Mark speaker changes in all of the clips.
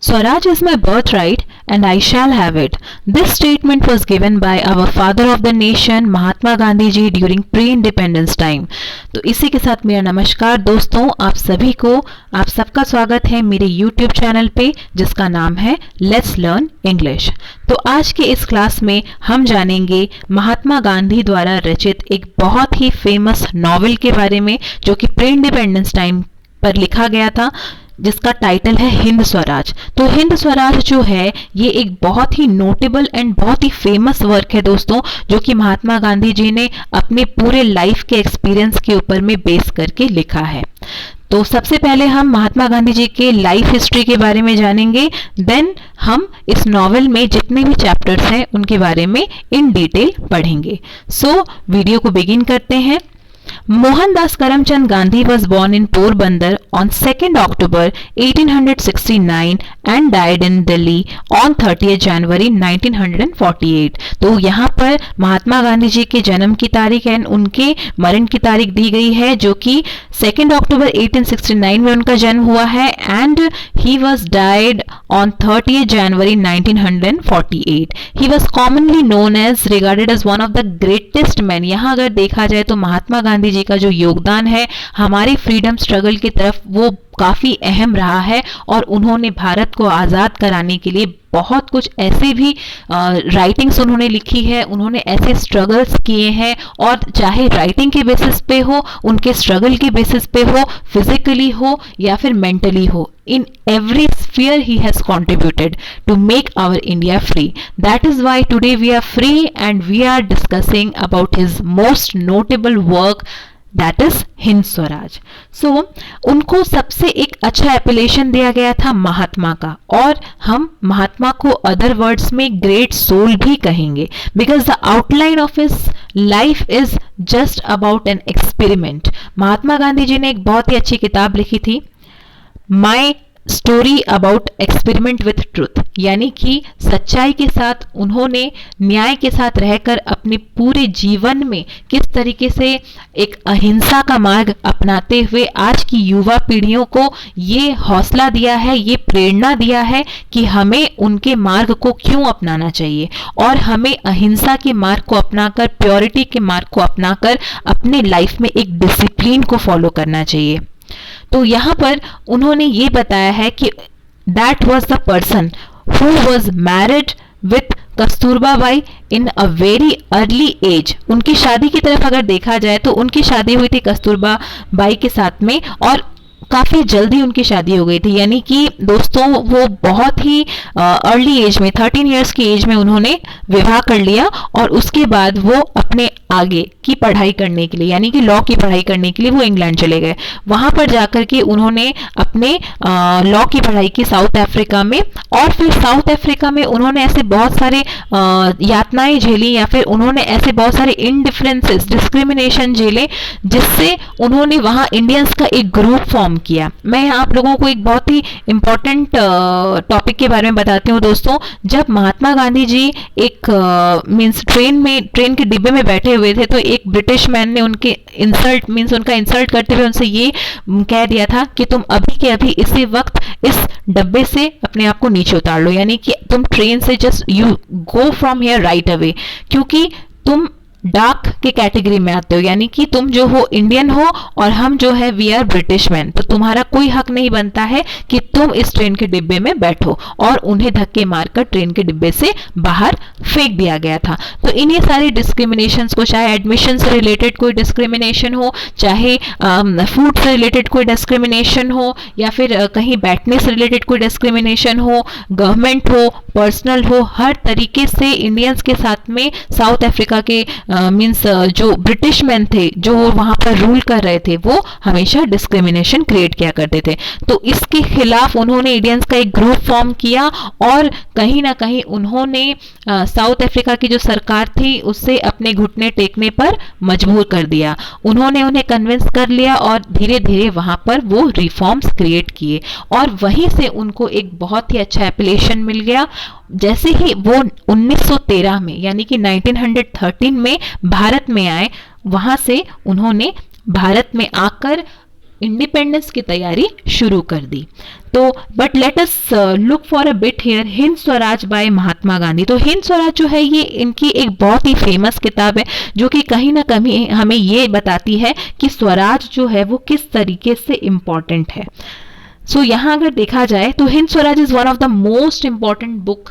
Speaker 1: Swaraj is my birthright and I shall have it. This statement was given by our father of the nation, Mahatma Gandhi ji, during pre-independence time. तो इसी के साथ मेरा नमस्कार दोस्तों, आप सभी को, आप सबका स्वागत है मेरे YouTube चैनल पे जिसका नाम है Let's Learn English. तो आज के इस क्लास में हम जानेंगे महात्मा गांधी द्वारा रचित एक बहुत ही फेमस नॉवेल के बारे में जो कि प्री इंडिपेंडेंस टाइम पर लिखा गया था, जिसका टाइटल है हिंद स्वराज. तो हिंद स्वराज जो है ये एक बहुत ही नोटेबल एंड बहुत ही फेमस वर्क है दोस्तों, जो कि महात्मा गांधी जी ने अपने पूरे लाइफ के एक्सपीरियंस के ऊपर में बेस करके लिखा है. तो सबसे पहले हम महात्मा गांधी जी के लाइफ हिस्ट्री के बारे में जानेंगे, देन हम इस नॉवेल में जितने भी चैप्टर्स हैं उनके बारे में इन डिटेल पढ़ेंगे. सो वीडियो को बिगिन करते हैं. Mohandas Karamchand Gandhi was born in Porbandar on 2nd October 1869 and died in Delhi on 30th January 1948. तो यहाँ पर महात्मा गांधी जी के जन्म की तारीख एंड उनके मरण की तारीख दी गई है, जो कि 2nd October 1869 में उनका जन्म हुआ है and he was died on 30th January 1948. He was commonly known as, regarded as one of the greatest men. यहाँ अगर देखा जाए तो महात्मा गांधी जी का जो योगदान है हमारी फ्रीडम स्ट्रगल की तरफ वो काफी अहम रहा है और उन्होंने भारत को आजाद कराने के लिए बहुत कुछ ऐसे भी राइटिंग्स उन्होंने लिखी है, उन्होंने ऐसे स्ट्रगल्स किए हैं, और चाहे राइटिंग के बेसिस पे हो, उनके स्ट्रगल के बेसिस पे हो, फिजिकली हो या फिर मेंटली हो, in every sphere he has contributed to make our India free. That is why today we are free and we are discussing about his most notable work, that is Hind Swaraj. सो उनको सबसे एक अच्छा एपिलेशन दिया गया था महात्मा का, और हम महात्मा को अदर वर्ड्स में ग्रेट सोल भी कहेंगे, because the outline of his life is just about an experiment. Mahatma Gandhi ji ने एक बहुत ही अच्छी किताब लिखी थी, my story about experiment with truth, यानी कि सच्चाई के साथ उन्होंने न्याय के साथ रहकर अपने पूरे जीवन में किस तरीके से एक अहिंसा का मार्ग अपनाते हुए आज की युवा पीढ़ियों को ये हौसला दिया है, ये प्रेरणा दिया है कि हमें उनके मार्ग को क्यों अपनाना चाहिए और हमें अहिंसा के मार्ग को अपनाकर, प्योरिटी के मार्ग को अपनाकर अपने लाइफ में एक डिसिप्लिन को फॉलो करना चाहिए. तो यहाँ पर उन्होंने ये बताया है कि that was the person who was married with Kasturba Bai in a very early age. उनकी शादी की तरफ अगर देखा जाए तो उनकी शादी हुई थी कस्तूरबा बाई के साथ में, और काफ़ी जल्दी उनकी शादी हो गई थी, यानी कि दोस्तों वो बहुत ही अर्ली एज में 13 इयर्स की एज में उन्होंने विवाह कर लिया, और उसके बाद वो अपने आगे की पढ़ाई करने के लिए, यानी कि लॉ की पढ़ाई करने के लिए वो इंग्लैंड चले गए. वहाँ पर जाकर के उन्होंने अपने लॉ की पढ़ाई की साउथ अफ्रीका में, और फिर साउथ अफ्रीका में उन्होंने ऐसे बहुत सारे यातनाएं झेली, या फिर उन्होंने ऐसे बहुत सारे इनडिफरेंसेस, डिस्क्रिमिनेशन झेले, जिससे उन्होंने वहाँ इंडियंस का एक ग्रुप फॉर्म किया. मैं आप लोगों को एक बहुत ही इंपॉर्टेंट टॉपिक के बारे में बताती हूँ दोस्तों. जब महात्मा गांधी जी एक मींस ट्रेन के डिब्बे में बैठे हुए थे तो एक ब्रिटिश मैन ने उनका इंसल्ट करते हुए उनसे ये कह दिया था कि तुम अभी के अभी इसी वक्त इस डब्बे से अपने आप को नीचे उतार लो, यानी कि तुम ट्रेन से just you go from here right away, क्योंकि तुम डार्क के कैटेगरी में आते हो, यानी कि तुम जो हो इंडियन हो और हम जो है वी आर ब्रिटिश मैन, तो तुम्हारा कोई हक नहीं बनता है कि तुम इस ट्रेन के डिब्बे में बैठो. और उन्हें धक्के मारकर ट्रेन के डिब्बे से बाहर फेंक दिया गया था. तो इन्हीं सारी डिस्क्रिमिनेशंस को, चाहे एडमिशन से रिलेटेड कोई डिस्क्रिमिनेशन हो, चाहे फूड से रिलेटेड कोई डिस्क्रिमिनेशन हो, या फिर कहीं बैठने से रिलेटेड कोई डिस्क्रिमिनेशन हो, गवर्नमेंट हो, पर्सनल हो, हर तरीके से इंडियंस के साथ में साउथ अफ्रीका के मींस जो ब्रिटिश मैन थे जो वहां पर रूल कर रहे थे वो हमेशा डिस्क्रिमिनेशन क्रिएट किया करते थे. तो इसके खिलाफ उन्होंने इंडियंस का एक ग्रुप फॉर्म किया, और कहीं ना कहीं उन्होंने साउथ अफ्रीका की जो सरकार थी उससे अपने घुटने टेकने पर मजबूर कर दिया. उन्होंने उन्हें कन्विंस कर लिया और धीरे धीरे वहां पर वो रिफॉर्म्स क्रिएट किए, और वहीं से उनको एक बहुत ही अच्छा एपिलेशन मिल गया. जैसे ही वो 1913 में, यानी कि 1913 में भारत में आए, वहां से उन्होंने भारत में आकर इंडिपेंडेंस की तैयारी शुरू कर दी। तो but let us look for a bit here, Hind Swaraj by Mahatma Gandhi. तो हिंद स्वराज जो है ये इनकी एक बहुत ही फेमस किताब है, जो कि कहीं ना कहीं हमें ये बताती है कि स्वराज जो है वो किस तरीके से इम्पॉर्टेंट है। सो यहाँ अगर देखा जाए तो Hind Swaraj is one of the most important book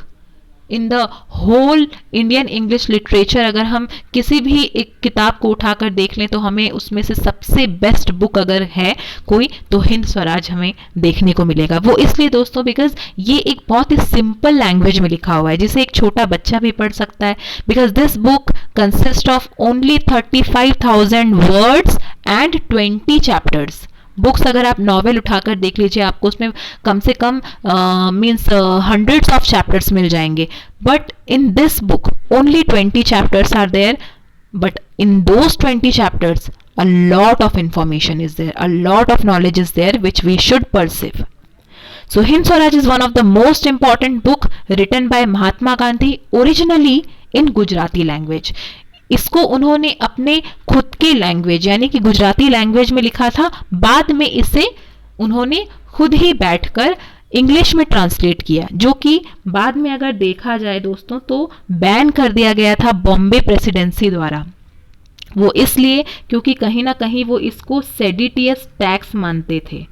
Speaker 1: in the whole Indian English literature. अगर हम किसी भी एक किताब को उठाकर देख लें तो हमें उसमें से सबसे बेस्ट बुक अगर है कोई तो हिंद स्वराज हमें देखने को मिलेगा। वो इसलिए दोस्तों बिकॉज ये एक बहुत ही सिंपल लैंग्वेज में लिखा हुआ है जिसे एक छोटा बच्चा भी पढ़ सकता है। Because this book consist of only 35,000 words and 20 chapters. Books अगर आप नॉवेल उठाकर देख लीजिए आपको उसमें कम से कम मीन्स हंड्रेड्स ऑफ चैप्टर्स मिल जाएंगे, but in this book only 20 chapters are there, but in those 20 chapters a lot of information is there, a lot of knowledge is there which we should perceive. So Hind Swaraj is one of the most important book written by Mahatma Gandhi, originally in Gujarati language. इसको उन्होंने अपने खुद के language यानी कि Gujarati language में लिखा था, बाद में इसे उन्होंने खुद ही बैठकर इंग्लिश में ट्रांसलेट किया, जो कि बाद में अगर देखा जाए दोस्तों तो बैन कर दिया गया था बॉम्बे प्रेसिडेंसी द्वारा। वो इसलिए क्योंकि कहीं ना कहीं वो इसको सेडिटियस टैक्स मानते थे।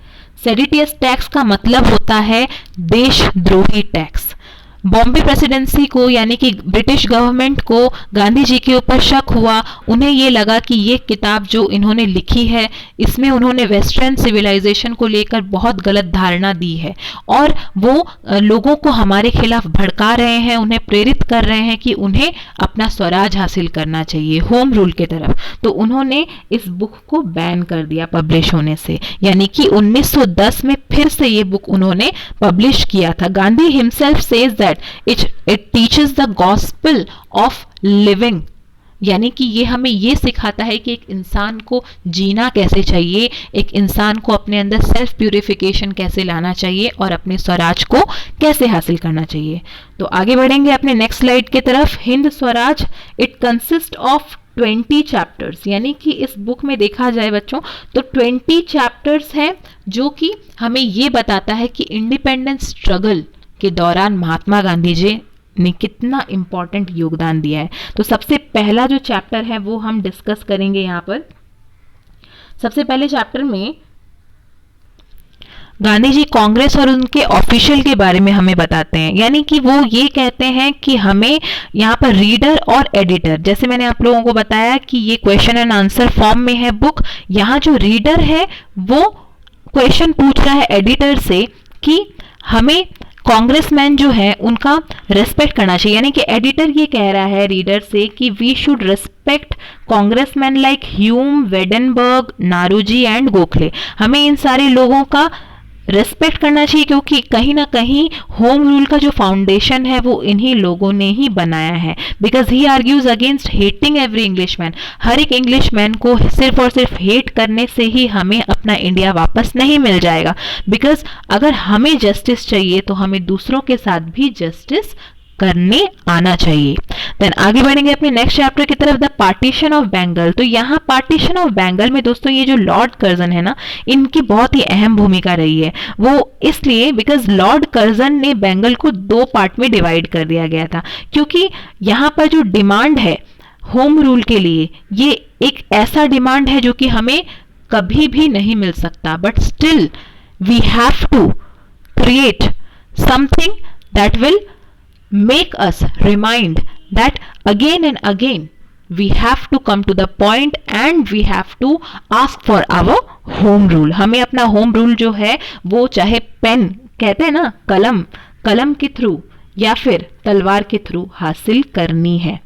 Speaker 1: सेडिटियस टैक्स का मतलब होता है देशद्रोही टैक्स। बॉम्बे प्रेसिडेंसी को यानी कि ब्रिटिश गवर्नमेंट को गांधी जी के ऊपर शक हुआ, उन्हें ये लगा कि ये किताब जो इन्होंने लिखी है इसमें उन्होंने वेस्टर्न सिविलाइजेशन को लेकर बहुत गलत धारणा दी है और वो लोगों को हमारे खिलाफ भड़का रहे हैं, उन्हें प्रेरित कर रहे हैं कि उन्हें अपना स्वराज हासिल करना चाहिए होम रूल के तरफ। तो उन्होंने इस बुक को बैन कर दिया पब्लिश होने से, यानी कि 1910 में फिर से ये बुक उन्होंने पब्लिश किया था। Gandhi himself says that it teaches the gospel of living, यानी कि ये हमें ये सिखाता है कि एक इंसान को जीना कैसे चाहिए, एक इंसान को अपने अंदर सेल्फ प्यूरिफिकेशन कैसे लाना चाहिए और अपने स्वराज को कैसे हासिल करना चाहिए। तो आगे बढ़ेंगे अपने नेक्स्ट स्लाइड की तरफ। Hind Swaraj it consist of 20 chapters, यानी कि इस बुक में देखा जाए बच्चों तो 20 चैप्टर्स हैं, जो कि हमें ये बताता है कि इंडिपेंडेंस स्ट्रगल के दौरान महात्मा गांधी जी ने कितना इंपॉर्टेंट योगदान दिया है। तो सबसे पहला जो चैप्टर है वो हम डिस्कस करेंगे यहाँ पर। सबसे पहले चैप्टर में गांधी जी कांग्रेस और उनके ऑफिशियल के बारे में हमें बताते हैं, यानी कि वो ये कहते हैं कि हमें यहाँ पर रीडर और एडिटर, जैसे मैंने आप लोगों को बताया कि ये क्वेश्चन एंड आंसर फॉर्म में है बुक। यहाँ जो रीडर है वो क्वेश्चन पूछ रहा है एडिटर से कि हमें कांग्रेसमैन जो है उनका रेस्पेक्ट करना चाहिए, यानी कि एडिटर ये कह रहा है रीडर से कि we should respect congressman like Hume, Wedderburn, Naoroji and Gokhale. हमें इन सारे लोगों का रेस्पेक्ट करना चाहिए क्योंकि कहीं ना कहीं होम रूल का जो फाउंडेशन है वो इन्हीं लोगों ने ही बनाया है। Because he argues against hating every Englishman, हर एक इंग्लिशमैन को सिर्फ और सिर्फ हेट करने से ही हमें अपना इंडिया वापस नहीं मिल जाएगा। बिकॉज अगर हमें जस्टिस चाहिए तो हमें दूसरों के साथ भी जस्टिस करने आना चाहिए। देन आगे बढ़ेंगे अपने नेक्स्ट चैप्टर की तरफ, द पार्टीशन ऑफ बंगाल। तो यहाँ पार्टीशन ऑफ बंगाल में दोस्तों ये जो लॉर्ड कर्जन है ना, इनकी बहुत ही अहम भूमिका रही है। वो इसलिए बिकॉज लॉर्ड कर्जन ने बंगाल को 2 पार्ट में डिवाइड कर दिया गया था, क्योंकि यहाँ पर जो डिमांड है होम रूल के लिए ये एक ऐसा डिमांड है जो कि हमें कभी भी नहीं मिल सकता, but still we have to create something that will make us remind that again and again we have to come to the point and we have to ask for our home rule। हमें अपना home rule जो है वो चाहे pen कहते हैं ना, कलम के थ्रू या फिर तलवार के थ्रू हासिल करनी है।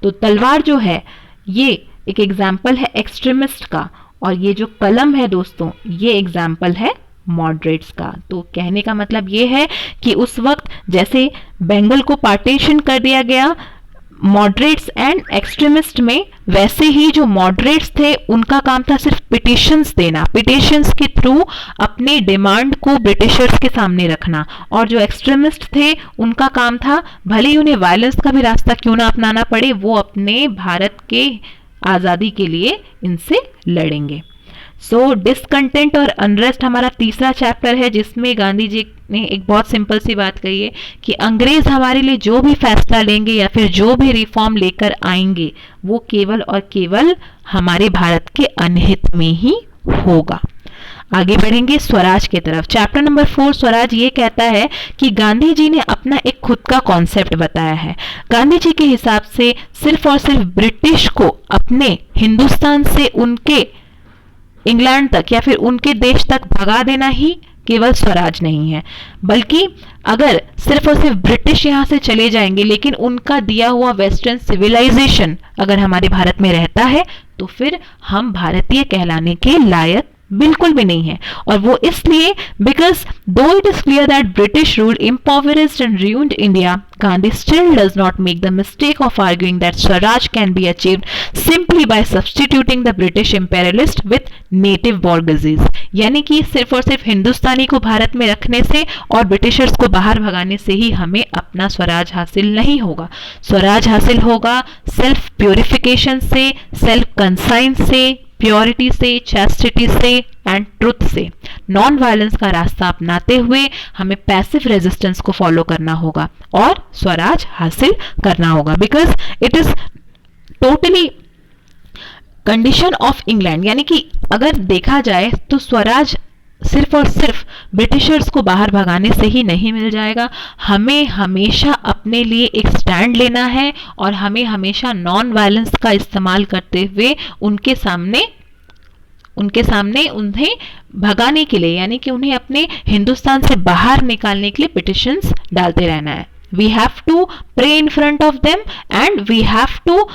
Speaker 1: तो तलवार जो है ये एक एग्जाम्पल है एक्सट्रीमिस्ट का, और ये जो कलम है दोस्तों ये एग्जाम्पल है मॉडरेट्स का। तो कहने का मतलब ये है कि उस वक्त जैसे बंगाल को पार्टीशन कर दिया गया मॉडरेट्स एंड एक्सट्रीमिस्ट में, वैसे ही जो मॉडरेट्स थे उनका काम था सिर्फ पिटिशंस देना, पिटिशंस के थ्रू अपने डिमांड को ब्रिटिशर्स के सामने रखना, और जो एक्सट्रीमिस्ट थे उनका काम था भले ही उन्हें वायलेंस का भी रास्ता क्यों ना अपनाना पड़े, वो अपने भारत के आज़ादी के लिए इनसे लड़ेंगे। सो डिसकंटेंट और अनरेस्ट हमारा तीसरा चैप्टर है, जिसमें गांधी जी ने एक बहुत सिंपल सी बात कही है कि अंग्रेज हमारे लिए जो भी फैसला लेंगे या फिर जो भी रिफॉर्म लेकर आएंगे वो केवल और केवल हमारे भारत के अनहित में ही होगा। आगे बढ़ेंगे स्वराज की तरफ। चैप्टर नंबर 4 स्वराज ये कहता है कि गांधी जी ने अपना एक खुद का कॉन्सेप्ट बताया है। गांधी जी के हिसाब से सिर्फ और सिर्फ ब्रिटिश को अपने हिंदुस्तान से उनके इंग्लैंड तक या फिर उनके देश तक भगा देना ही केवल स्वराज नहीं है, बल्कि अगर सिर्फ और सिर्फ ब्रिटिश यहां से चले जाएंगे लेकिन उनका दिया हुआ वेस्टर्न सिविलाइजेशन अगर हमारे भारत में रहता है तो फिर हम भारतीय कहलाने के लायक बिल्कुल भी नहीं है। और वो इसलिए बिकॉज दो it is clear that British rule impoverished and ruined India, Gandhi still does not make the mistake of arguing that Swaraj can be achieved simply by substituting the British imperialist with native bourgeoisie। यानी कि सिर्फ और सिर्फ हिंदुस्तानी को भारत में रखने से और ब्रिटिशर्स को बाहर भगाने से ही हमें अपना स्वराज हासिल नहीं होगा। स्वराज हासिल होगा सेल्फ प्योरिफिकेशन से, सेल्फ कंसाइंस से, प्योरिटी से, चैस्टिटी से एंड ट्रुथ से, नॉन वायलेंस का रास्ता अपनाते हुए हमें पैसिव रेजिस्टेंस को फॉलो करना होगा और स्वराज हासिल करना होगा। Because it is totally condition of England, यानी कि अगर देखा जाए तो स्वराज सिर्फ और सिर्फ ब्रिटिशर्स को बाहर भगाने से ही नहीं मिल जाएगा। हमें हमेशा अपने लिए एक स्टैंड लेना है और हमें हमेशा नॉन वायलेंस का इस्तेमाल करते हुए उनके सामने उन्हें भगाने के लिए, यानी कि उन्हें अपने हिंदुस्तान से बाहर निकालने के लिए पिटिशंस डालते रहना है। We have to pray in front of them and we have to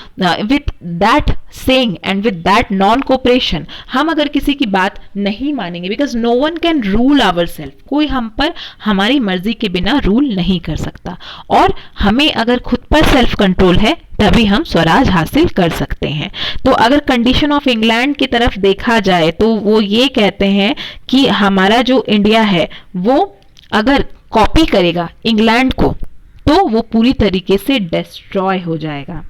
Speaker 1: with that saying and with that non-cooperation, हम अगर किसी की बात नहीं मानेंगे, because no one can rule ourselves, कोई हम पर हमारी मर्जी के बिना रूल नहीं कर सकता, और हमें अगर खुद पर सेल्फ कंट्रोल है तभी हम स्वराज हासिल कर सकते हैं। तो अगर कंडीशन ऑफ इंग्लैंड की तरफ देखा जाए तो वो ये कहते हैं कि हमारा जो इंडिया है वो अगर कॉपी करेगा इंग्लैंड को तो वो पूरी तरीके से डिस्ट्रॉय हो जाएगा।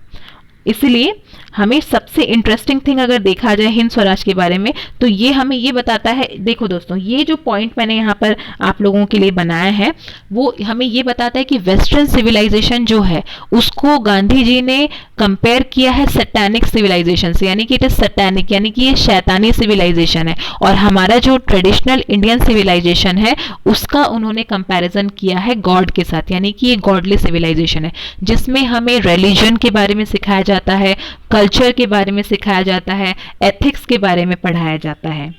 Speaker 1: इसलिए हमें सबसे इंटरेस्टिंग थिंग अगर देखा जाए हिंद स्वराज के बारे में तो ये हमें ये बताता है, देखो दोस्तों ये जो पॉइंट मैंने यहाँ पर आप लोगों के लिए बनाया है वो हमें ये बताता है कि वेस्टर्न सिविलाइजेशन जो है उसको गांधी जी ने कंपेयर किया है सैटानिक सिविलाइजेशन से, यानी कि इट इज सैटानिक, यानी कि ये शैतानी सिविलाइजेशन है, और हमारा जो ट्रेडिशनल इंडियन सिविलाइजेशन है उसका उन्होंने कंपैरिजन किया है गॉड के साथ, यानी कि ये गॉडली सिविलाइजेशन है जिसमें हमें रिलीजन के बारे में सिखाया जाता है, कल्चर के बारे में सिखाया जाता है, एथिक्स के बारे में पढ़ाया जाता है।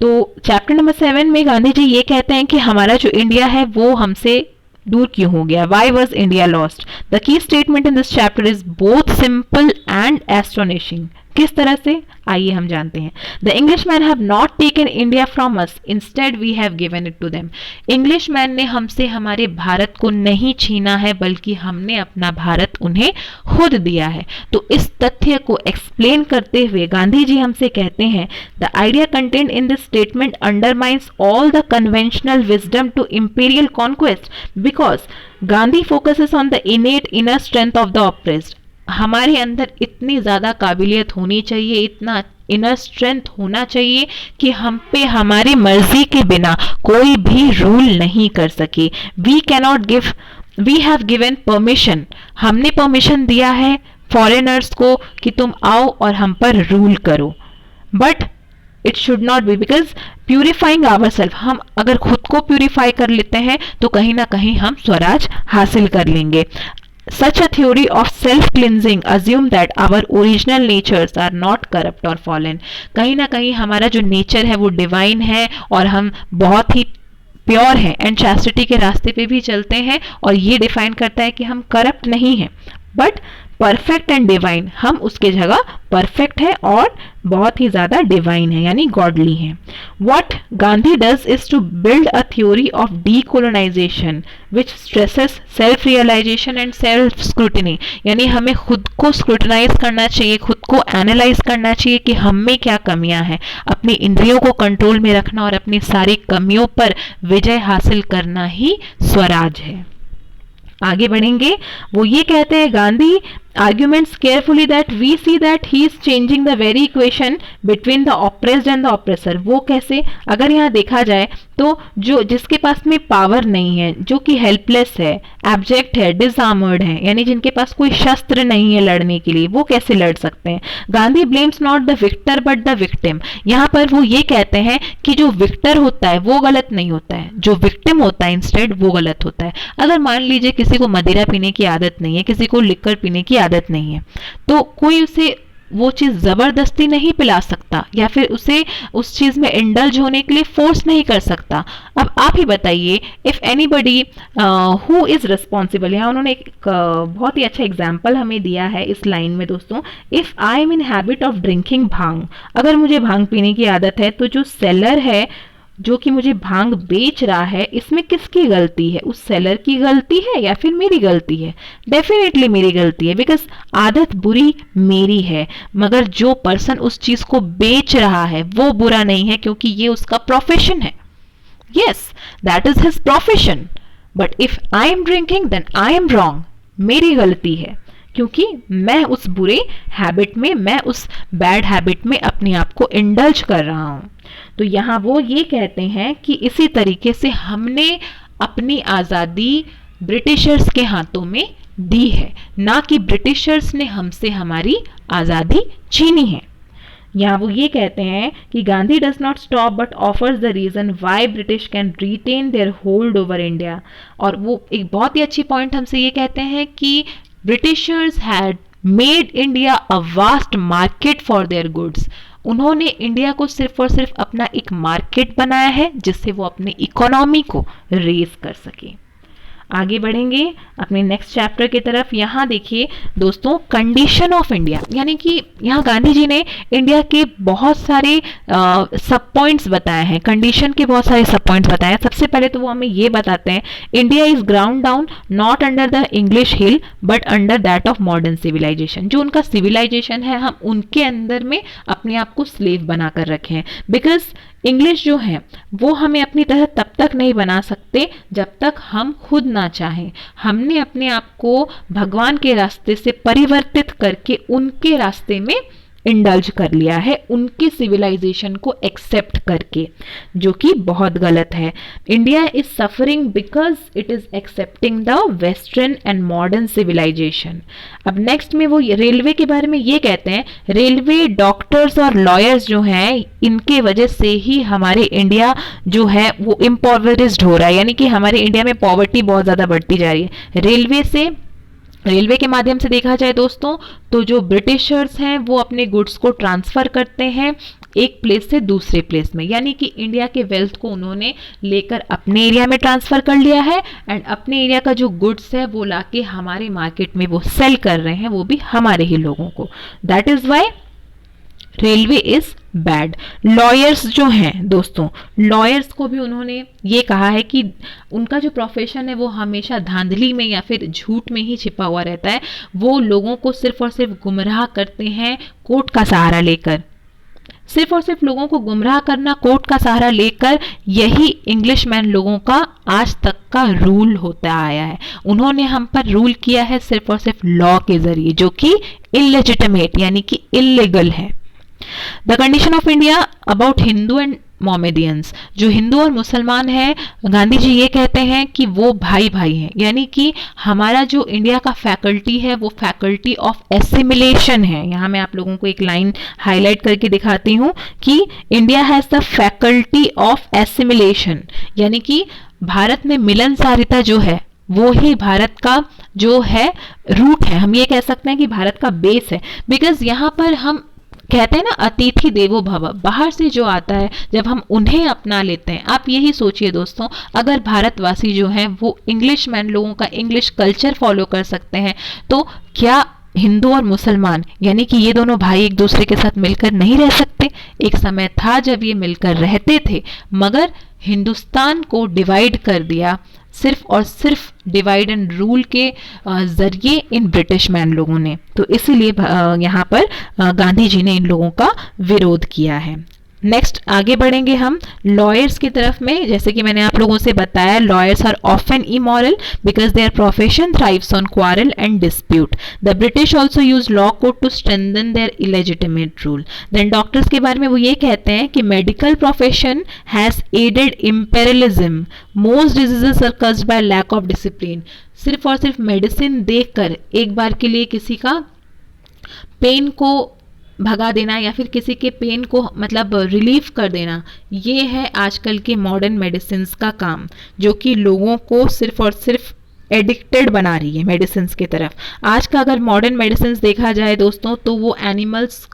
Speaker 1: तो चैप्टर नंबर 7 में गांधी जी ये कहते हैं कि हमारा जो इंडिया है वो हमसे दूर क्यों हो गया, why was India lost. The key statement in this chapter is both simple and astonishing. किस तरह से, आइए हम जानते हैं। The English man have not taken India from us, instead we have given it to them. English man ने हमसे हमारे भारत को नहीं छीना है बल्कि हमने अपना भारत उन्हें खुद दिया है। तो इस तथ्य को एक्सप्लेन करते हुए गांधी जी हमसे कहते हैं the idea content in this statement undermines all the conventional wisdom to imperial conquest because Gandhi focuses on the innate inner strength of the oppressed. हमारे अंदर इतनी ज़्यादा काबिलियत होनी चाहिए, इतना इनर स्ट्रेंथ होना चाहिए कि हम पे हमारी मर्जी के बिना कोई भी रूल नहीं कर सके। We cannot give, we have given permission, हमने परमिशन दिया है फॉरेनर्स को कि तुम आओ और हम पर रूल करो, but it should not be because purifying our self. हम अगर खुद को प्यूरिफाई कर लेते हैं तो कहीं ना कहीं हम स्वराज हासिल कर लेंगे। Such a theory of self-cleansing assume that our original natures are not corrupt or fallen। कहीं ना कहीं हमारा जो नेचर है वो डिवाइन है और हम बहुत ही प्योर हैं एंड चैस्टिटी के रास्ते पे भी चलते हैं, और ये डिफाइन करता है कि हम करप्ट नहीं हैं बट परफेक्ट एंड डिवाइन। हम उसके जगह परफेक्ट है और बहुत ही ज्यादा डिवाइन है यानी गॉडली है। What Gandhi does is to build a theory of decolonisation which stresses self realisation and self scrutiny. यानी हमें खुद को स्क्रूटनाइज करना चाहिए, खुद को एनालाइज करना चाहिए कि हम में क्या कमियां हैं, अपनी इंद्रियों को कंट्रोल में रखना और अपनी सारी कमियों पर विजय हासिल करना ही स्वराज है। आगे बढ़ेंगे, वो ये कहते हैं Gandhi arguments carefully that we see that he is changing the very equation between the oppressed and the oppressor. वो कैसे? अगर यहाँ देखा जाए तो जो जिसके पास में पावर नहीं है, जो कि हेल्पलेस है, एब्जेक्ट है, डिसआर्मर्ड है, यानी जिनके पास कोई शस्त्र नहीं है लड़ने के लिए, वो कैसे लड़ सकते हैं? Gandhi blames not the victor but the victim. यहाँ पर वो ये कहते हैं कि जो विक्टर होता है वो गलत नहीं होता है, जो विक्टिम होता है इंस्टेड वो गलत होता है. अगर मान लीजिए किसी को मदिरा पीने की आदत नहीं है, किसी को लिक्कर पीने की आदत नहीं है, तो कोई उसे वो चीज जबरदस्ती नहीं पिला सकता या फिर उसे उस चीज में इंडल्ज होने के लिए फोर्स नहीं कर सकता. अब आप ही बताइए, if anybody who is responsible, यहाँ उन्होंने एक बहुत ही अच्छा एग्जाम्पल हमें दिया है इस लाइन में दोस्तों. If I am in habit of drinking bhang, अगर मुझे भांग पीने की आदत है तो जो सेलर है जो कि मुझे भांग बेच रहा है, इसमें किसकी गलती है? उस सेलर की गलती है या फिर मेरी गलती है? डेफिनेटली मेरी गलती है, बिकॉज आदत बुरी मेरी है, मगर जो पर्सन उस चीज को बेच रहा है वो बुरा नहीं है, क्योंकि ये उसका प्रोफेशन है. Yes, that is his profession. But if I am drinking then I am wrong. मेरी गलती है, क्योंकि मैं उस बुरे हैबिट में, मैं उस बैड हैबिट में अपने आप को इंडल्ज कर रहा हूं. तो यहां वो ये कहते हैं कि इसी तरीके से हमने अपनी आजादी ब्रिटिशर्स के हाथों में दी है, ना कि ब्रिटिशर्स ने हमसे हमारी आजादी छीनी है. यहाँ वो ये कहते हैं कि Gandhi does not stop but offers the reason why British can retain their hold over India. और वो एक बहुत ही अच्छी पॉइंट हमसे ये कहते हैं कि Britishers had made India a vast market for their goods. उन्होंने इंडिया को सिर्फ और सिर्फ अपना एक मार्केट बनाया है जिससे वो अपनी इकोनॉमी को रेज कर सके. आगे बढ़ेंगे अपने नेक्स्ट चैप्टर की तरफ. यहाँ देखिए दोस्तों, कंडीशन ऑफ इंडिया, यानी कि यहाँ गांधी जी ने इंडिया के बहुत सारे सब पॉइंट्स बताए हैं, कंडीशन के बहुत सारे सब पॉइंट्स बताए हैं. सबसे पहले तो वो हमें ये बताते हैं, India is ground down not under the English heel but under that of modern civilisation. जो उनका सिविलाइजेशन है, हम उनके अंदर में अपने आप को स्लेव बना कर रखे हैं, बिकॉज इंग्लिश जो है वो हमें अपनी तरह तब तक नहीं बना सकते जब तक हम खुद ना चाहें. हमने अपने आप को भगवान के रास्ते से परिवर्तित करके उनके रास्ते में इंडल्ज कर लिया है, उनके सिविलाइजेशन को एक्सेप्ट करके, जो कि बहुत गलत है. India is suffering because it is accepting the western and modern civilisation. अब नेक्स्ट में वो रेलवे के बारे में ये कहते हैं, रेलवे, डॉक्टर्स और लॉयर्स जो हैं, इनके वजह से ही हमारे इंडिया जो है वो इम्पॉवरिज्ड हो रहा है, यानी कि हमारे इंडिया में पॉवर्टी बहुत ज़्यादा बढ़ती जा रही है. रेलवे के माध्यम से देखा जाए दोस्तों, तो जो ब्रिटिशर्स हैं वो अपने गुड्स को ट्रांसफ़र करते हैं एक प्लेस से दूसरे प्लेस में, यानी कि इंडिया के वेल्थ को उन्होंने लेकर अपने एरिया में ट्रांसफ़र कर लिया है एंड अपने एरिया का जो गुड्स है वो लाके हमारे मार्केट में वो सेल कर रहे हैं, वो भी हमारे ही लोगों को. That is why railway is bad. Lawyers जो हैं दोस्तों, लॉयर्स को भी उन्होंने ये कहा है कि उनका जो प्रोफेशन है वो हमेशा धांधली में या फिर झूठ में ही छिपा हुआ रहता है. वो लोगों को सिर्फ और सिर्फ गुमराह करते हैं कोर्ट का सहारा लेकर. सिर्फ और सिर्फ लोगों को गुमराह करना कोर्ट का सहारा लेकर, यही इंग्लिशमैन लोगों का आज तक का रूल होता आया है. उन्होंने हम पर रूल किया है सिर्फ और सिर्फ लॉ के जरिए, जो कि इलेजिटिमेट यानी कि इलीगल है. The condition of India about Hindu and Mohammedans. जो हिंदू और मुसलमान हैं, गांधी जी ये कहते हैं कि वो भाई भाई हैं, यानी कि हमारा जो इंडिया का फैकल्टी है वो फैकल्टी ऑफ एसिमिलेशन है. यहाँ मैं आप लोगों को एक लाइन हाईलाइट करके दिखाती हूँ कि India has the faculty of assimilation, यानी कि भारत में मिलनसारिता जो है वो ही भारत का जो है रूट है. हम ये कह सकते हैं कि भारत का बेस है, बिकॉज यहाँ पर हम कहते हैं ना, अतिथि देवो भव. बाहर से जो आता है जब हम उन्हें अपना लेते हैं, आप यही सोचिए दोस्तों, अगर भारतवासी जो हैं वो इंग्लिश मैन लोगों का इंग्लिश कल्चर फॉलो कर सकते हैं, तो क्या हिंदू और मुसलमान यानी कि ये दोनों भाई एक दूसरे के साथ मिलकर नहीं रह सकते? एक समय था जब ये मिलकर रहते थे, मगर हिंदुस्तान को डिवाइड कर दिया सिर्फ और सिर्फ डिवाइड एंड रूल के जरिए इन ब्रिटिश मैन लोगों ने. तो इसीलिए यहाँ पर गांधी जी ने इन लोगों का विरोध किया है. नेक्स्ट में वो ये कहते हैं, इंडिया इज नेक्स्ट आगे बढ़ेंगे हम लॉयर्स की तरफ में। जैसे कि मैंने आप लोगों से बताया, lawyers are often immoral because their profession thrives on quarrel and dispute. The British also use law code to strengthen their illegitimate rule. Then doctors के बारे में वो ये कहते हैं कि medical profession has aided imperialism, most diseases are caused by lack of discipline. सिर्फ और सिर्फ मेडिसिन देखकर एक बार के लिए किसी का पेन को भगा देना या फिर किसी के पेन को मतलब रिलीफ कर देना, ये है आजकल के मॉडर्न मेडिसिन का काम, जो कि लोगों को सिर्फ और सिर्फ एडिक्टेड बना रही है मेडिसिन की तरफ। आज का अगर मॉडर्न मेडिसिन देखा जाए दोस्तों, तो वो एनिमल्स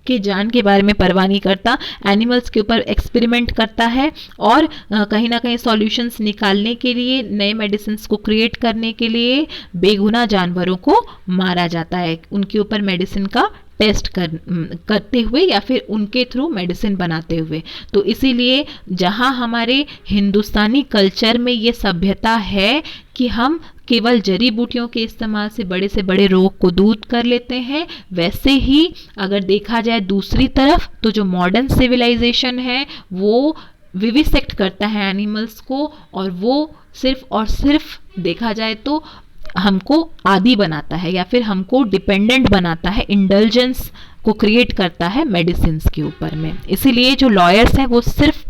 Speaker 1: के जान के बारे में परवाह नहीं करता, एनिमल्स के ऊपर एक्सपेरिमेंट करता है और कहीं ना कहीं सॉल्यूशंस निकालने के लिए, नए मेडिसिन को क्रिएट करने के लिए बेगुनाह जानवरों को मारा जाता है, उनके ऊपर मेडिसिन का टेस्ट करते हुए या फिर उनके थ्रू मेडिसिन बनाते हुए। तो इसीलिए जहाँ हमारे हिंदुस्तानी कल्चर में ये सभ्यता है कि हम केवल जड़ी बूटियों के इस्तेमाल से बड़े रोग को दूर कर लेते हैं, वैसे ही अगर देखा जाए दूसरी तरफ तो जो मॉडर्न सिविलाइजेशन है वो विविसेक्ट करता है एनिमल्स को, और वो सिर्फ और सिर्फ देखा जाए तो हमको आदी बनाता है या फिर हमको डिपेंडेंट बनाता है, इंडल्जेंस को क्रिएट करता है मेडिसिन के ऊपर में। इसीलिए जो लॉयर्स हैं वो सिर्फ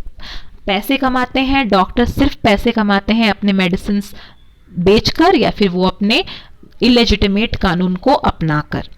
Speaker 1: पैसे कमाते हैं, डॉक्टर्स सिर्फ पैसे कमाते हैं अपने मेडिसिन बेचकर या फिर वो अपने इलेजिटिमेट कानून को अपनाकर।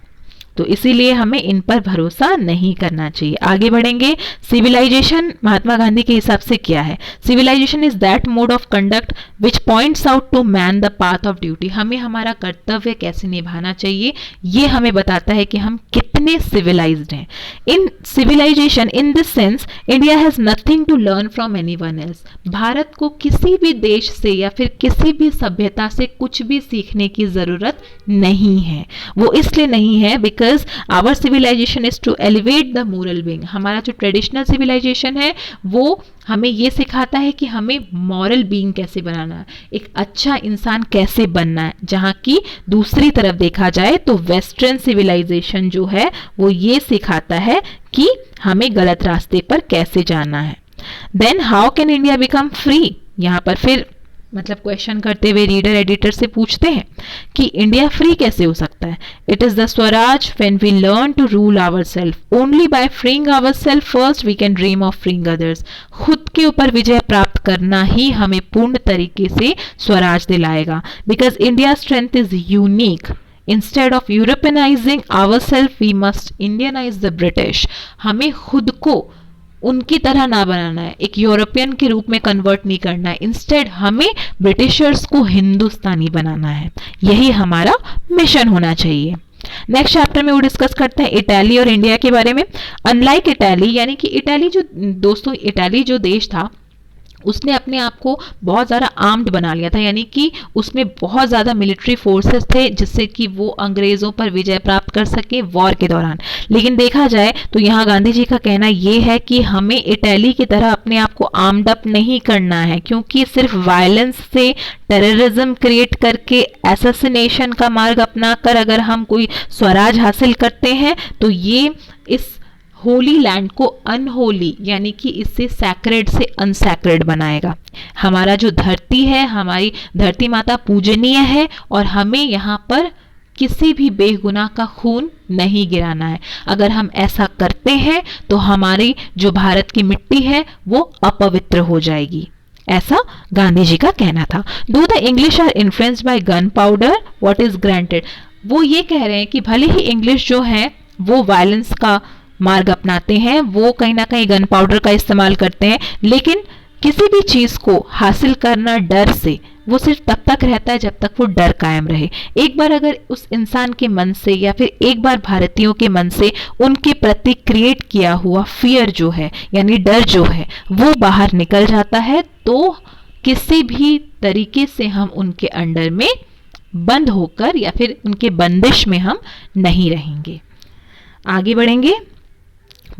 Speaker 1: तो इसीलिए हमें इन पर भरोसा नहीं करना चाहिए। आगे बढ़ेंगे। सिविलाइजेशन महात्मा गांधी के हिसाब से क्या है? Civilisation is that mode of conduct which points out to man the path of duty. हमें हमारा कर्तव्य कैसे निभाना चाहिए ये हमें बताता है कि हम कितने सिविलाइज्ड हैं। In civilization in this sense India has nothing to learn from anyone else. Bharat को किसी भी देश से या फिर किसी भी सभ्यता से कुछ भी सीखने की जरूरत नहीं है। वो इसलिए नहीं है because our civilisation is to elevate the moral being. हमारा जो ट्रेडिशनल सिविलाइजेशन है वो हमें ये सिखाता है कि हमें मॉरल बीइंग कैसे बनाना है, एक अच्छा इंसान कैसे बनना है। जहाँ की दूसरी तरफ देखा जाए तो वेस्टर्न सिविलाइजेशन जो है वो ये सिखाता है कि हमें गलत रास्ते पर कैसे जाना है। Then how can India become free? यहाँ पर फिर मतलब क्वेश्चन करते हुए रीडर एडिटर से पूछते हैं कि इंडिया फ्री कैसे हो सकता है? It is the Swaraj when we learn to rule ourself. Only by freeing ourself first we can dream of freeing others. खुद के ऊपर विजय प्राप्त करना ही हमें पूर्ण तरीके से स्वराज दिलाएगा। Because India strength is unique. Instead of Europeanising ourself we must Indianise the British. हमें खुद को उनकी तरह ना बनाना है, एक यूरोपियन के रूप में कन्वर्ट नहीं करना है। इंस्टेड हमें ब्रिटिशर्स को हिंदुस्तानी बनाना है। यही हमारा मिशन होना चाहिए। नेक्स्ट चैप्टर में वो डिस्कस करते हैं इटली और इंडिया के बारे में। अनलाइक इटली, यानी कि इटली जो दोस्तों, इटली जो देश था उसने अपने आप को बहुत ज़्यादा आर्म्ड बना लिया था, यानी कि उसमें बहुत ज़्यादा मिलिट्री फोर्सेस थे जिससे कि वो अंग्रेज़ों पर विजय प्राप्त कर सके वॉर के दौरान। लेकिन देखा जाए तो यहाँ गांधी जी का कहना ये है कि हमें इटली की तरह अपने आप को आर्म्ड अप नहीं करना है, क्योंकि सिर्फ वायलेंस से, टेररिज्म क्रिएट करके, एसेसिनेशन का मार्ग अपनाकर अगर हम कोई स्वराज हासिल करते हैं तो ये इस होली लैंड को अनहोली यानी कि इससे सैक्रेड से अनसैक्रेड बनाएगा। हमारा जो धरती है, हमारी धरती माता पूजनीय है और हमें यहाँ पर किसी भी बेगुनाह का खून नहीं गिराना है। अगर हम ऐसा करते हैं तो हमारी जो भारत की मिट्टी है वो अपवित्र हो जाएगी। ऐसा गांधी जी का कहना था। Though the English are influenced by gunpowder what is granted. वो ये कह रहे हैं कि भले ही इंग्लिश जो है वो वायलेंस का मार्ग अपनाते हैं, वो कहीं ना कहीं गन पाउडर का इस्तेमाल करते हैं, लेकिन किसी भी चीज को हासिल करना डर से वो सिर्फ तब तक रहता है जब तक वो डर कायम रहे। एक बार अगर उस इंसान के मन से या फिर एक बार भारतीयों के मन से उनके प्रति क्रिएट किया हुआ फियर जो है यानी डर जो है वो बाहर निकल जाता है, तो किसी भी तरीके से हम उनके अंडर में बंद होकर या फिर उनके बंदिश में हम नहीं रहेंगे। आगे बढ़ेंगे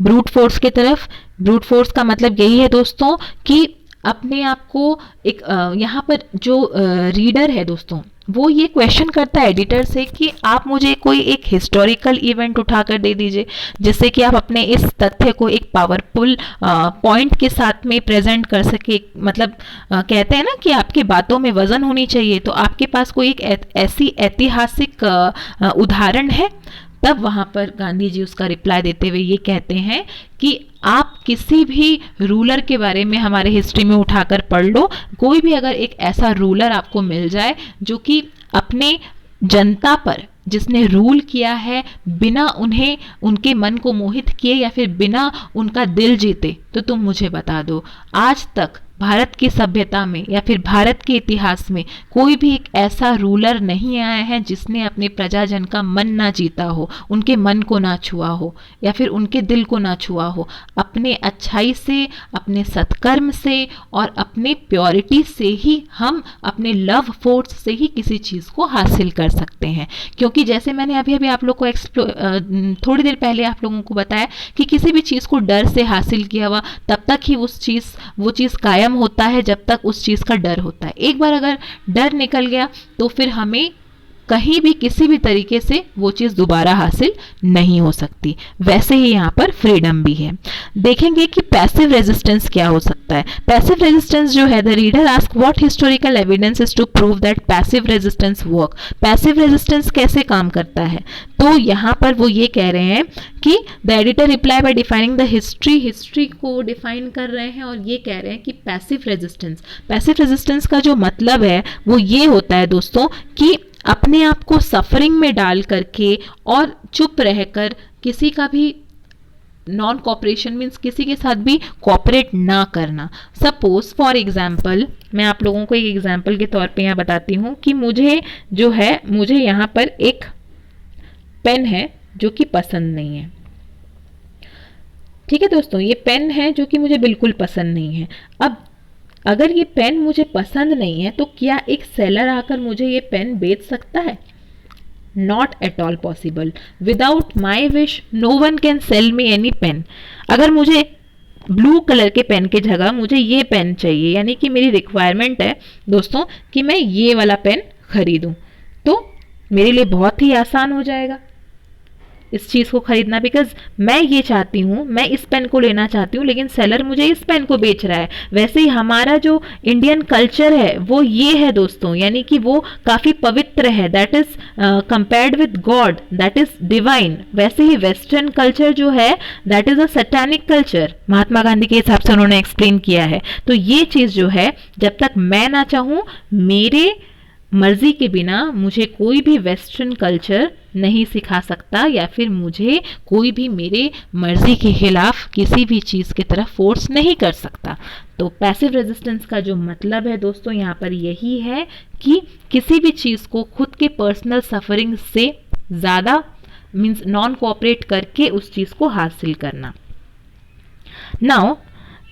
Speaker 1: ब्रूट फोर्स की तरफ। ब्रूट फोर्स का मतलब यही है दोस्तों कि अपने आप को एक यहाँ पर जो रीडर है दोस्तों, वो ये क्वेश्चन करता है एडिटर से कि आप मुझे कोई एक हिस्टोरिकल इवेंट उठाकर दे दीजिए जिससे कि आप अपने इस तथ्य को एक पावरफुल पॉइंट के साथ में प्रेजेंट कर सके। मतलब कहते हैं ना कि आपकी बातों में वजन होनी चाहिए, तो आपके पास कोई एक ऐसी ऐतिहासिक उदाहरण है? तब वहाँ पर गांधी जी उसका रिप्लाई देते हुए ये कहते हैं कि आप किसी भी रूलर के बारे में हमारे हिस्ट्री में उठाकर पढ़ लो, कोई भी अगर एक ऐसा रूलर आपको मिल जाए जो कि अपने जनता पर जिसने रूल किया है बिना उन्हें उनके मन को मोहित किए या फिर बिना उनका दिल जीते, तो तुम मुझे बता दो। आज तक भारत की सभ्यता में या फिर भारत के इतिहास में कोई भी एक ऐसा रूलर नहीं आया है जिसने अपने प्रजाजन का मन ना जीता हो, उनके मन को ना छुआ हो या फिर उनके दिल को ना छुआ हो। अपने अच्छाई से, अपने सत्कर्म से और अपने प्योरिटी से ही हम अपने लव फोर्स से ही किसी चीज़ को हासिल कर सकते हैं। क्योंकि जैसे मैंने अभी अभी आप लोग को थोड़ी देर पहले आप लोगों को बताया कि किसी भी चीज़ को डर से हासिल किया हुआ तब तक ही वो चीज़ कायम होता है जब तक उस चीज का डर होता है। एक बार अगर डर निकल गया तो फिर हमें कहीं भी किसी भी तरीके से वो चीज दोबारा हासिल नहीं हो सकती। वैसे ही यहाँ पर फ्रीडम भी है। देखेंगे कि पैसिव रेजिस्टेंस क्या हो सकता है। पैसिव रेजिस्टेंस जो है, the reader ask what historical evidence is to prove that passive resistance work. Passive resistance कैसे काम करता है? तो यहाँ पर वो ये कह रहे हैं कि the editor reply by defining the history को डिफाइन कर रहे हैं और ये कह रहे हैं कि पैसिव रेजिस्टेंस का जो मतलब है वो ये होता है दोस्तों कि अपने आप को सफरिंग में डाल करके और चुप रहकर किसी का भी नॉन कॉपरेशन मीन्स किसी के साथ भी कॉपरेट ना करना। सपोज फॉर एग्जाम्पल, मैं आप लोगों को एक एग्जाम्पल के तौर पे यहाँ बताती हूँ कि मुझे यहाँ पर एक पेन है जो कि पसंद नहीं है। ठीक है दोस्तों, ये पेन है जो कि मुझे बिल्कुल पसंद नहीं है। अब अगर ये पेन मुझे पसंद नहीं है तो क्या एक सेलर आकर मुझे ये पेन बेच सकता है? Not at all possible. Without my wish no one can sell me any pen. अगर मुझे ब्लू कलर के पेन के जगह मुझे ये पेन चाहिए, यानी कि मेरी रिक्वायरमेंट है दोस्तों कि मैं ये वाला पेन खरीदूं, तो मेरे लिए बहुत ही आसान हो जाएगा इस चीज़ को खरीदना, बिकॉज मैं ये चाहती हूँ, मैं इस पेन को लेना चाहती हूँ लेकिन सेलर मुझे इस पेन को बेच रहा है। वैसे ही हमारा जो इंडियन कल्चर है वो ये है दोस्तों, यानी कि वो काफ़ी पवित्र है, that is compared with God, that is divine. वैसे ही वेस्टर्न कल्चर जो है that is a satanic culture, Mahatma Gandhi के हिसाब से उन्होंने एक्सप्लेन किया है। तो ये चीज़ जो है, जब तक मैं ना चाहूँ, मेरे मर्जी के बिना मुझे कोई भी वेस्टर्न कल्चर नहीं सिखा सकता या फिर मुझे कोई भी मेरे मर्जी के खिलाफ किसी भी चीज़ की तरफ फोर्स नहीं कर सकता। तो पैसिव रेजिस्टेंस का जो मतलब है दोस्तों यहाँ पर यही है कि किसी भी चीज़ को खुद के पर्सनल सफरिंग से ज़्यादा मीन्स नॉन कोऑपरेट करके उस चीज़ को हासिल करना। नाउ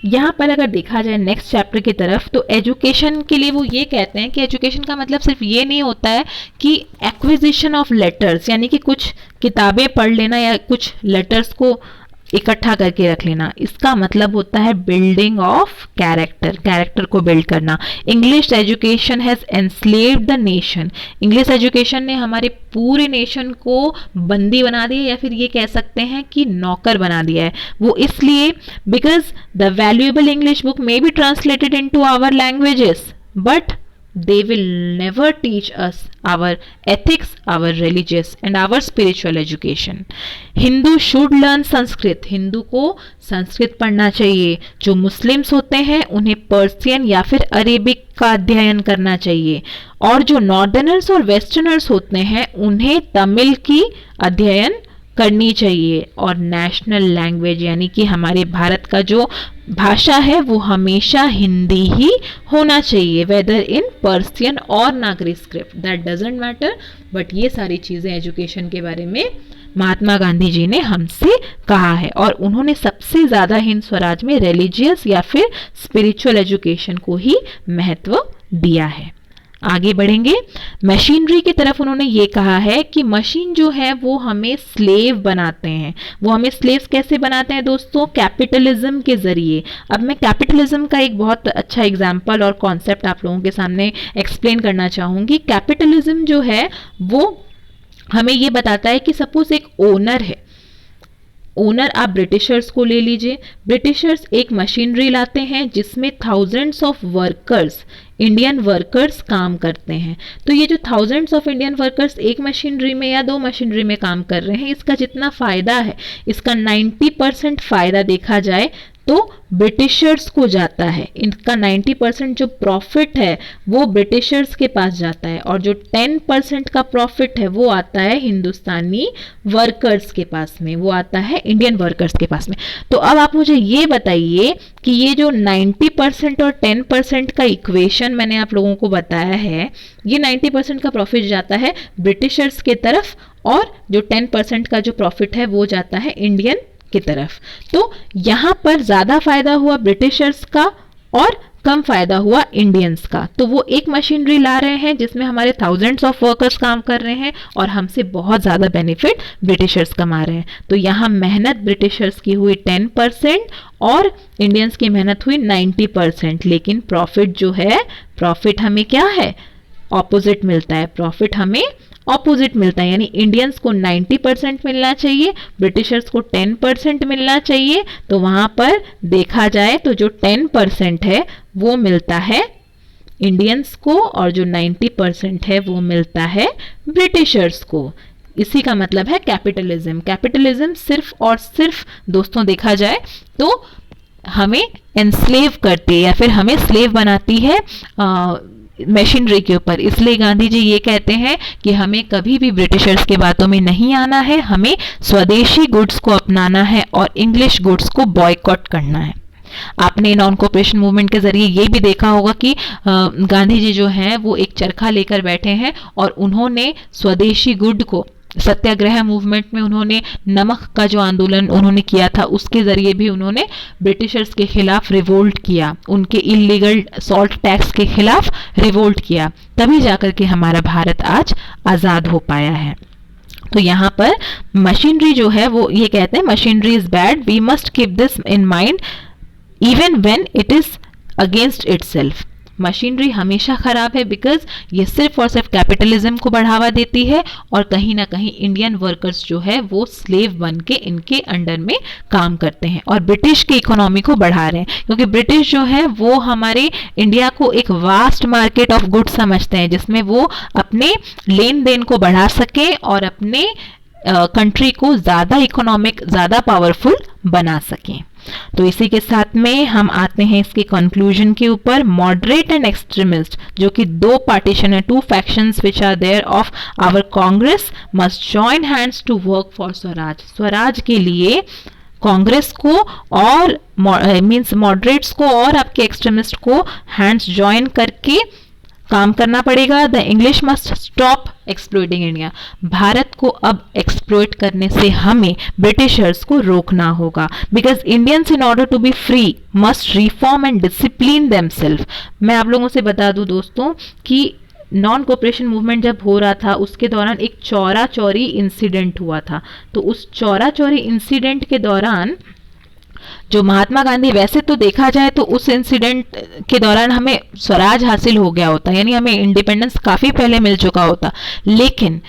Speaker 1: यहाँ पर अगर देखा जाए नेक्स्ट चैप्टर की तरफ, तो एजुकेशन के लिए वो ये कहते हैं कि एजुकेशन का मतलब सिर्फ ये नहीं होता है कि एक्विजिशन ऑफ लेटर्स, यानी कि कुछ किताबें पढ़ लेना या कुछ लेटर्स को इकट्ठा करके रख लेना। इसका मतलब होता है बिल्डिंग ऑफ कैरेक्टर को बिल्ड करना। English education has enslaved the nation. English education ने हमारे पूरे नेशन को बंदी बना दिया, या फिर ये कह सकते हैं कि नौकर बना दिया है। वो इसलिए because the valuable English book may be translated into our languages but they will never teach us our ethics, our religious and our spiritual education. Hindu should learn Sanskrit. Hindu को संस्कृत पढ़ना चाहिए। जो मुस्लिम्स होते हैं उन्हें पर्शियन या फिर Arabic का अध्ययन करना चाहिए, और जो नॉर्दर्नर्स और वेस्टर्नर्स होते हैं उन्हें तमिल की अध्ययन करनी चाहिए। और नेशनल लैंग्वेज यानी कि हमारे भारत का जो भाषा है वो हमेशा हिंदी ही होना चाहिए, वेदर इन पर्शियन और Nagari script, that doesn't matter. But ये सारी चीज़ें एजुकेशन के बारे में महात्मा गांधी जी ने हमसे कहा है, और उन्होंने सबसे ज़्यादा हिंद स्वराज में रिलीजियस या फिर स्पिरिचुअल एजुकेशन को ही महत्व दिया है। आगे बढ़ेंगे। मशीनरी की तरफ उन्होंने ये कहा है कि मशीन जो है वो हमें स्लेव बनाते हैं। वो हमें स्लेव्स कैसे बनाते हैं दोस्तों? कैपिटलिज्म के जरिए। अब मैं कैपिटलिज्म का एक बहुत अच्छा एग्जाम्पल और कॉन्सेप्ट आप लोगों के सामने एक्सप्लेन करना चाहूंगी। कैपिटलिज्म जो है वो हमें ये बताता है कि सपोज एक ओनर है, ओनर आप ब्रिटिशर्स को ले लीजिए। ब्रिटिशर्स एक मशीनरी लाते हैं जिसमें thousands of workers, Indian workers काम करते हैं। तो ये जो थाउजेंड्स ऑफ इंडियन वर्कर्स एक मशीनरी में या दो मशीनरी में काम कर रहे हैं, इसका जितना फायदा है, इसका 90% फायदा देखा जाए तो ब्रिटिशर्स को जाता है। इनका 90% जो प्रॉफिट है वो ब्रिटिशर्स के पास जाता है, और जो 10% का प्रॉफिट है वो आता है हिंदुस्तानी वर्कर्स के पास में, वो आता है इंडियन वर्कर्स के पास में। तो अब आप मुझे ये बताइए कि ये जो 90% और 10% का इक्वेशन मैंने आप लोगों को बताया है, ये 90% का प्रॉफिट जाता है ब्रिटिशर्स के तरफ, और जो 10% का जो प्रॉफिट है वो जाता है इंडियन की तरफ। तो यहां पर ज्यादा फायदा हुआ ब्रिटिशर्स का और कम फायदा हुआ इंडियंस का। तो वो एक मशीनरी ला रहे हैं जिसमें हमारे थाउजेंड्स ऑफ वर्कर्स काम कर रहे हैं, और हमसे बहुत ज्यादा बेनिफिट ब्रिटिशर्स कमा रहे हैं। तो यहां मेहनत ब्रिटिशर्स की हुई 10% और इंडियंस की मेहनत हुई 90%, लेकिन प्रॉफिट जो है, प्रॉफिट हमें क्या है? ऑपोजिट मिलता है। प्रॉफिट हमें ऑपोजिट मिलता है, यानी इंडियंस को 90% मिलना चाहिए, ब्रिटिशर्स को 10% मिलना चाहिए। तो वहां पर देखा जाए तो जो 10% है वो मिलता है इंडियंस को, और जो 90% है वो मिलता है ब्रिटिशर्स को। इसी का मतलब है कैपिटलिज्म। कैपिटलिज्म सिर्फ और सिर्फ दोस्तों देखा जाए तो हमें एनस्लेव करती है या फिर हमें स्लेव बनाती है मशीनरी के ऊपर। इसलिए गांधी जी ये कहते हैं कि हमें कभी भी ब्रिटिशर्स के बातों में नहीं आना है, हमें स्वदेशी गुड्स को अपनाना है और इंग्लिश गुड्स को बॉयकॉट करना है। आपने नॉन कोऑपरेशन मूवमेंट के जरिए ये भी देखा होगा कि गांधी जी जो हैं वो एक चरखा लेकर बैठे हैं और उन्होंने स्वदेशी गुड को, सत्याग्रह मूवमेंट में उन्होंने नमक का जो आंदोलन उन्होंने किया था उसके जरिए भी उन्होंने ब्रिटिशर्स के खिलाफ रिवोल्ट किया, उनके इलीगल सॉल्ट टैक्स के खिलाफ रिवोल्ट किया, तभी जाकर के हमारा भारत आज आजाद हो पाया है। तो यहाँ पर मशीनरी जो है वो ये कहते हैं machinery is bad, we must keep this in mind even when it is against itself. Machinery हमेशा खराब है बिकॉज ये सिर्फ और सिर्फ कैपिटलिज्म को बढ़ावा देती है और कहीं ना कहीं इंडियन वर्कर्स जो है वो स्लेव बन के इनके अंडर में काम करते हैं और ब्रिटिश की इकोनॉमी को बढ़ा रहे हैं, क्योंकि ब्रिटिश जो है वो हमारे इंडिया को एक वास्ट मार्केट ऑफ गुड्स समझते हैं जिसमें वो अपने लेन देन को बढ़ा सके और अपने कंट्री को ज़्यादा इकोनॉमिक, ज़्यादा पावरफुल बना सकें। तो इसी के साथ में हम आते हैं इसके कंक्लूजन के ऊपर। मॉडरेट एंड एक्सट्रीमिस्ट, जो कि दो पार्टीशन है, two factions which are there of our Congress, must join hands to work for Swaraj. Swaraj के लिए कांग्रेस को और मींस मॉडरेट्स को और आपके एक्सट्रीमिस्ट को हैंड्स जॉइन करके काम करना पड़ेगा। The English must stop exploiting India. Bharat को अब एक्सप्लॉइट करने से हमें ब्रिटिशर्स को रोकना होगा, because Indians in order to be free must reform and discipline themselves. मैं आप लोगों से बता दूं दोस्तों कि नॉन कोऑपरेशन मूवमेंट जब हो रहा था उसके दौरान एक चौरा चौरी इंसिडेंट हुआ था। तो उस चौरा चौरी इंसिडेंट के दौरान जो महात्मा गांधी, वैसे तो देखा जाए तो उस इंसिडेंट के दौरान हमें स्वराज हासिल हो गया होता, यानी हमें इंडिपेंडेंस काफ़ी पहले मिल चुका होता, लेकिन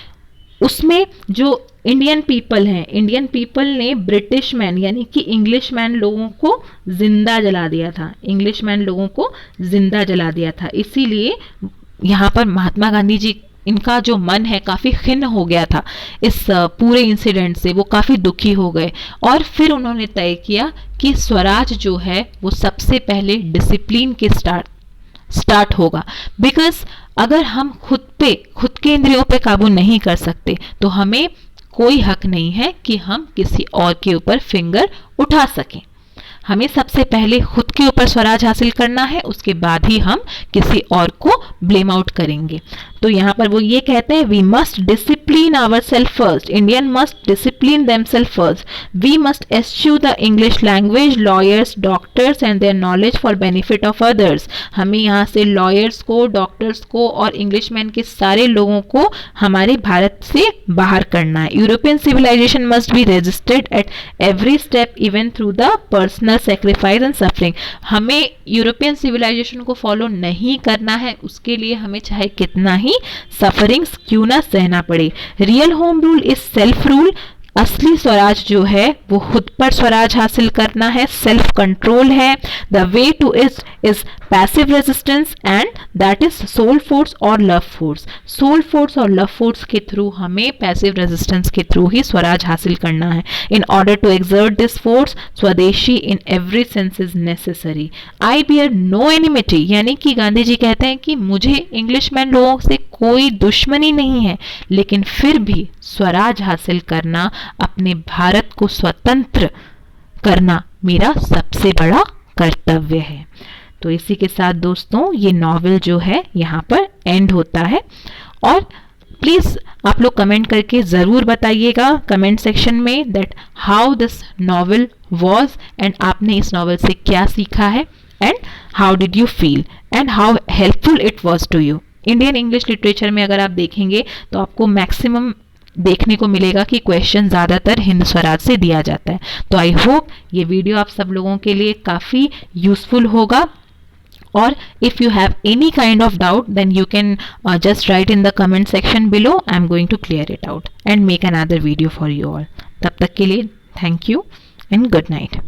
Speaker 1: उसमें जो इंडियन पीपल हैं, इंडियन पीपल ने ब्रिटिश मैन यानी कि इंग्लिश मैन लोगों को जिंदा जला दिया था, इंग्लिश मैन लोगों को जिंदा जला दिया था। इसीलिए यहाँ पर महात्मा गांधी जी, इनका जो मन है काफ़ी खिन्न हो गया था इस पूरे इंसिडेंट से, वो काफ़ी दुखी हो गए और फिर उन्होंने तय किया कि स्वराज जो है वो सबसे पहले डिसिप्लिन के स्टार्ट होगा। बिकॉज अगर हम खुद के इंद्रियों पे काबू नहीं कर सकते तो हमें कोई हक नहीं है कि हम किसी और के ऊपर फिंगर उठा सकें। हमें सबसे पहले खुद के ऊपर स्वराज हासिल करना है, उसके बाद ही हम किसी और को ब्लेम आउट करेंगे। तो यहाँ पर वो ये कहते हैं we must discipline our self first, Indian must discipline themselves first, we must eschew the English language, lawyers, doctors and their knowledge for benefit of others. हमें यहाँ से लॉयर्स को, डॉक्टर्स को और इंग्लिशमैन के सारे लोगों को हमारे भारत से बाहर करना है। European civilisation must be resisted at every step even through the personal sacrifice and suffering. हमें यूरोपियन सिविलाइजेशन को फॉलो नहीं करना है, उसके लिए हमें चाहे कितना ही सफरिंग्स क्यों ना सहना पड़े। Real home rule is self rule. असली स्वराज जो है वो खुद पर स्वराज हासिल करना है, सेल्फ कंट्रोल है। The way to is passive resistance and that is soul force और लव फोर्स। सोल फोर्स और लव फोर्स के थ्रू हमें पैसिव रेजिस्टेंस के थ्रू ही स्वराज हासिल करना है। In order to exert this force Swadeshi in every sense is necessary. I bear no enmity, यानी कि गांधी जी कहते हैं कि मुझे इंग्लिशमैन लोगों से कोई दुश्मनी नहीं है, लेकिन फिर भी स्वराज हासिल करना, अपने भारत को स्वतंत्र करना मेरा सबसे बड़ा कर्तव्य है। तो इसी के साथ दोस्तों ये नॉवेल जो है यहाँ पर एंड होता है। और प्लीज़ आप लोग कमेंट करके ज़रूर बताइएगा कमेंट सेक्शन में that how this novel was and आपने इस नॉवेल से क्या सीखा है and how did you feel and how helpful it was to you. Indian English literature में अगर आप देखेंगे तो आपको मैक्सिमम देखने को मिलेगा कि क्वेश्चन ज़्यादातर हिंद स्वराज से दिया जाता है। तो आई होप ये वीडियो आप सब लोगों के लिए काफ़ी यूज़फुल होगा। और if you have any kind of doubt then you can just write in the comment section below. I am going to clear it out and make another video for you all. तब तक के लिए thank you and good night.